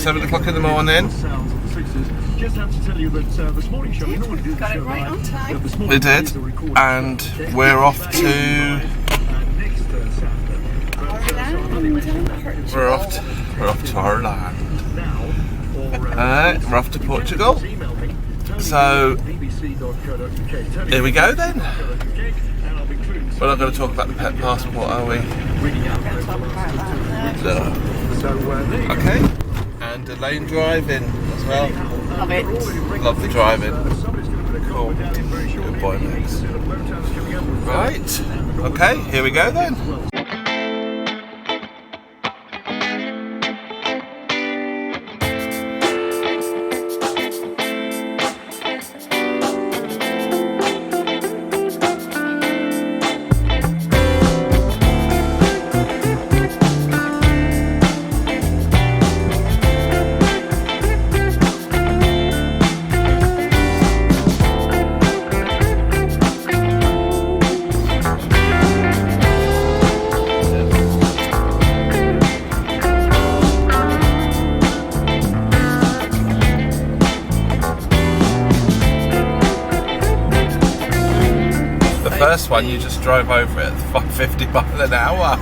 7 o'clock in the morning. Got it right on time. We did, and we're off to. We're off to Ireland. We're off to Portugal. So here we go then. We're not going to talk about the pet passport, are we? No. Okay. And lane driving as well. Love it. Love the driving. Cool. Good boy, Max. Right. Okay, here we go then. First one, you just drove over it at 50 miles an hour.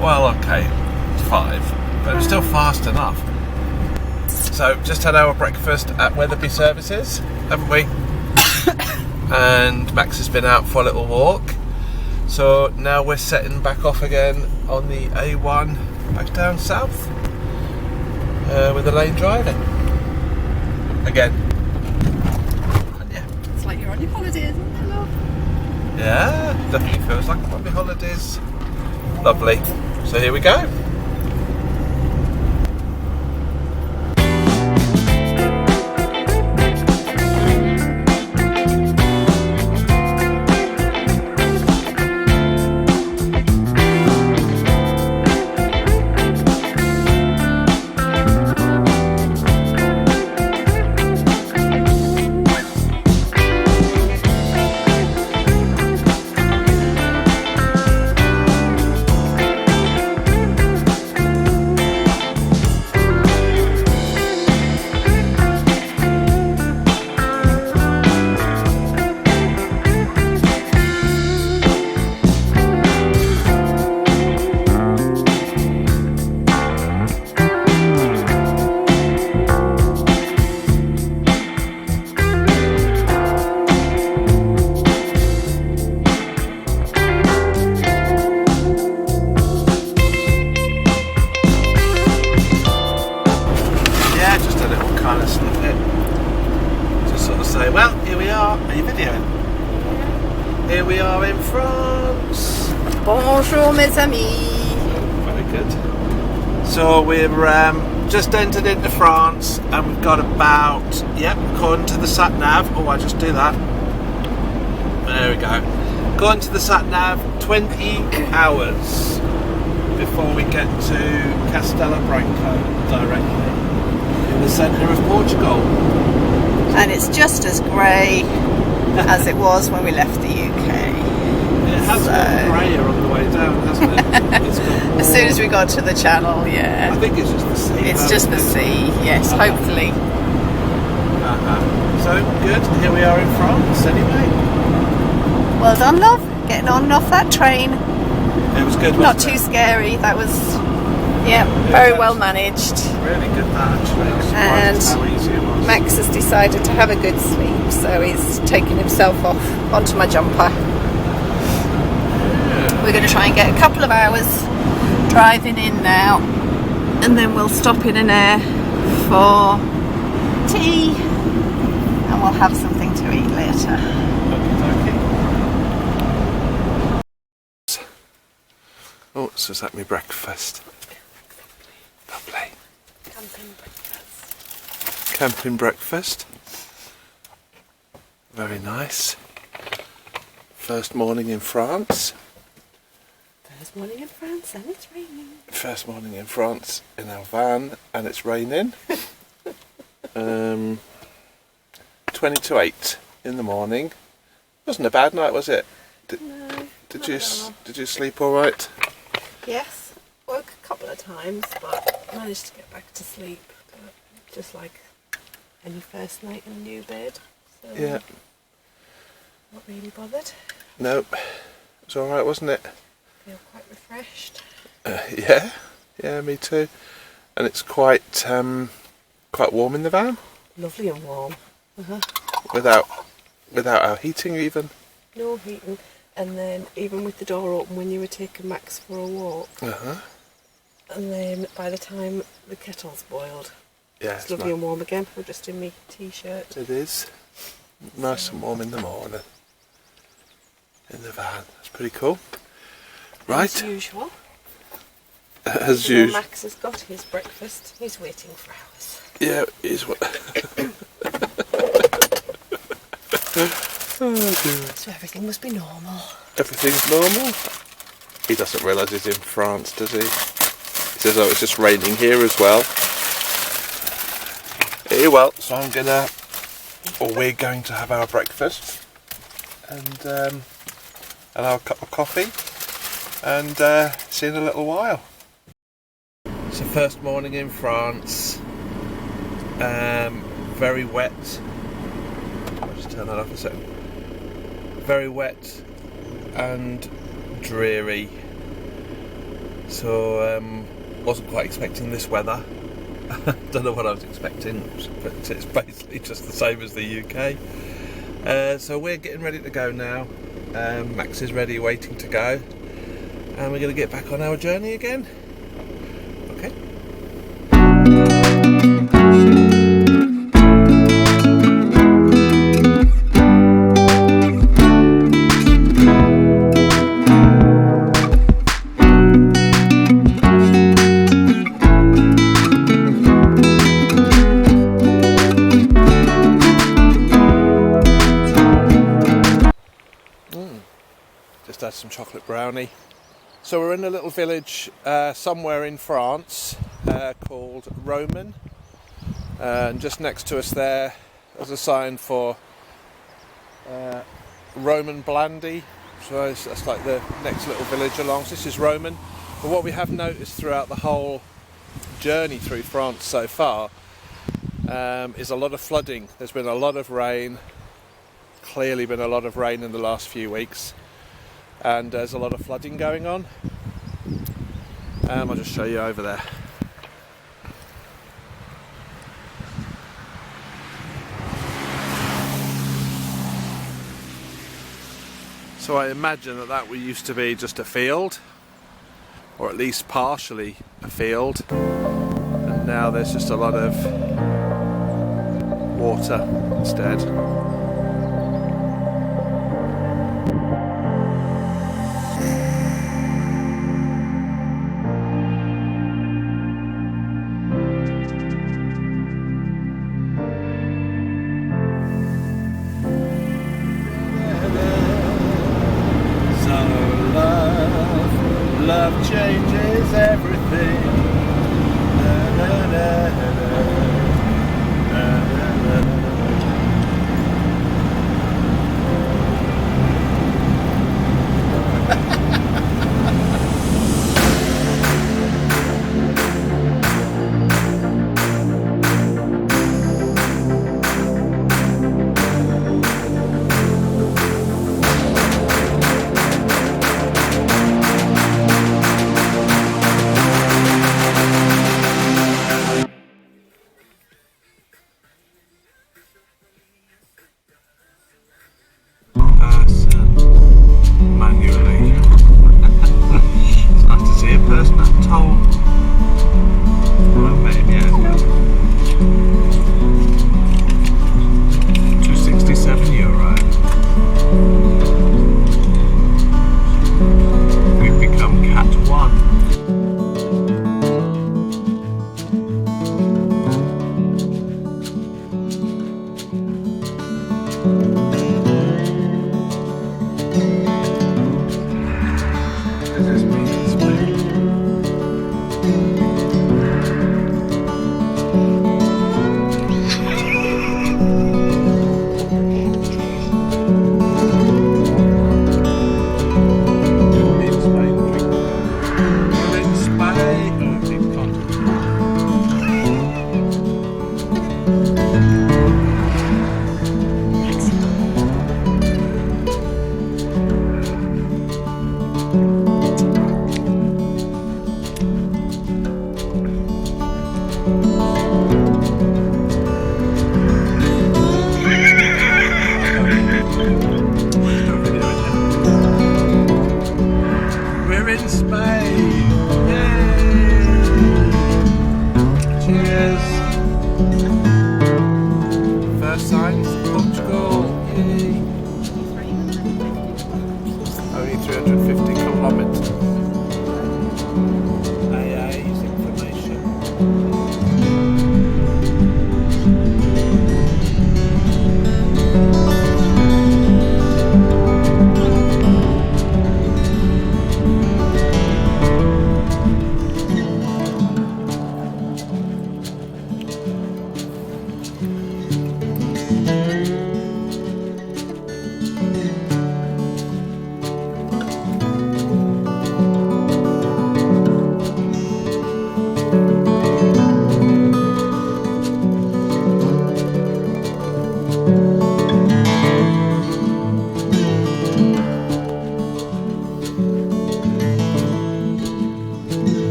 Well, okay, 5, but it was still fast enough. So, just had our breakfast at Weatherby Services, haven't we? And Max has been out for a little walk. So now we're setting back off again on the A1 back down south with the lane driving again. Like you're on your holidays, isn't it, love? Yeah, definitely feels like I'm on my holidays. Lovely. So here we go. Well, here we are. Are you videoing? Here we are in France. Bonjour, mes amis. Very good. So we're just entered into France, and we've got about, according to the sat nav. Oh, I just do that. There we go. According to the sat nav, 20 hours before we get to Castelo Branco directly in the centre of Portugal. And it's just as grey as it was when we left the UK. It has got greyer on the way down, hasn't it? It's got more... As soon as we got to the channel, I think it's just the sea. It's just the sea, yes, hopefully. So, good. Here we are in France, anyway. Well done, love. Getting on and off that train. It was good, wasn't Not too scary. That was, very well managed. Really good, that, actually. And how easy it was. Max has decided to have a good sleep, so he's taken himself off onto my jumper. We're going to try and get a couple of hours driving in now, and then we'll stop in an air for tea, and we'll have something to eat later. Oh, so is that my breakfast? Lovely. Camping breakfast. Camping breakfast. Very nice. First morning in France. First morning in France and it's raining. First morning in France in our van and it's raining. 20 to 8 in the morning. Wasn't a bad night, was it? No. Did you sleep all right? Yes. Woke a couple of times, but managed to get back to sleep. Just like any first night in a new bed. So Yeah. not really bothered. Nope. It's alright, wasn't it? Feel quite refreshed. Yeah. Yeah, me too. And it's quite warm in the van. Lovely and warm. Without our heating even. No heating. And then even with the door open when you were taking Max for a walk. And then by the time the kettle's boiled, Yeah, it's lovely and warm again. We're just in my t-shirt. It is. Nice and warm in the morning. In the van. That's pretty cool. Right. As usual. As usual. Max has got his breakfast. He's waiting for hours. Yeah, it is what. Oh dear. So everything must be normal. Everything's normal. He doesn't realise he's in France, does he? He says, "Oh, it's just raining here as well." Well, so we're going to have our breakfast and our cup of coffee and see you in a little while. So first morning in France, very wet. I'll just turn that off a second. Very wet and dreary. So wasn't quite expecting this weather. Don't know what I was expecting, but it's basically just the same as the UK. So we're getting ready to go now. Max is ready, waiting to go, and we're going to get back on our journey again. Okay. Just had some chocolate brownie. So we're in a little village somewhere in France called Roman, and just next to us there there's a sign for Roman Blandy, so that's like the next little village along. So this is Roman, but what we have noticed throughout the whole journey through France so far is a lot of flooding. There's been a lot of rain, clearly been a lot of rain in the last few weeks, and there's a lot of flooding going on. I'll just show you over there. So I imagine that used to be just a field, or at least partially a field, and now there's just a lot of water instead. Love changes everything. Na, na, na, na, na, na, na.